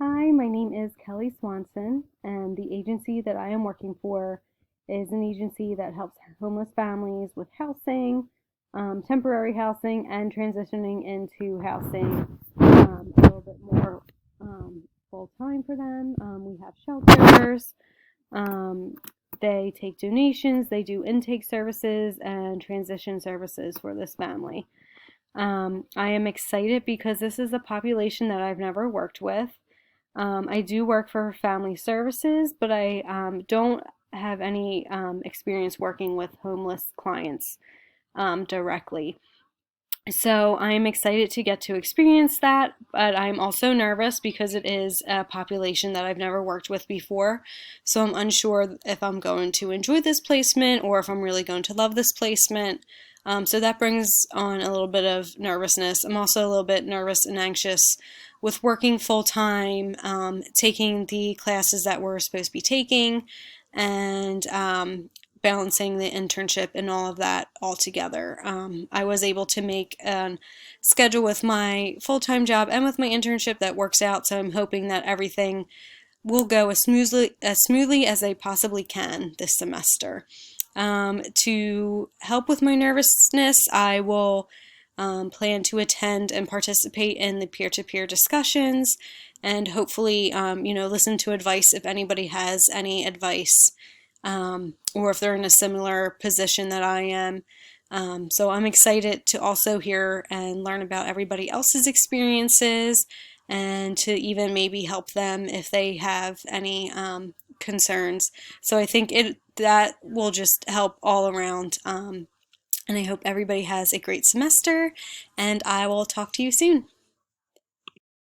Hi, my name is Kelly Swanson, and the agency that I am working for is an agency that helps homeless families with housing, temporary housing, and transitioning into housing a little bit more full time for them. We have shelters, um, they take donations, they do intake services and transition services for this family. I am excited because this is a population that I've never worked with. I do work for family services, but I don't have any experience working with homeless clients directly. So I'm excited to get to experience that, but I'm also nervous because it is a population that I've never worked with before. So I'm unsure if I'm going to enjoy this placement or if I'm really going to love this placement. So that brings on a little bit of nervousness. I'm also a little bit nervous and anxious with working full time, taking the classes that we're supposed to be taking, and balancing the internship and all of that all together. I was able to make a schedule with my full-time job and with my internship that works out, so I'm hoping that everything will go as smoothly as they possibly can this semester. To help with my nervousness, I will plan to attend and participate in the peer-to-peer discussions, and hopefully, listen to advice if anybody has any advice, or if they're in a similar position that I am. So I'm excited to also hear and learn about everybody else's experiences and to even maybe help them if they have any concerns. So I think that will just help all around. And I hope everybody has a great semester, and I will talk to you soon.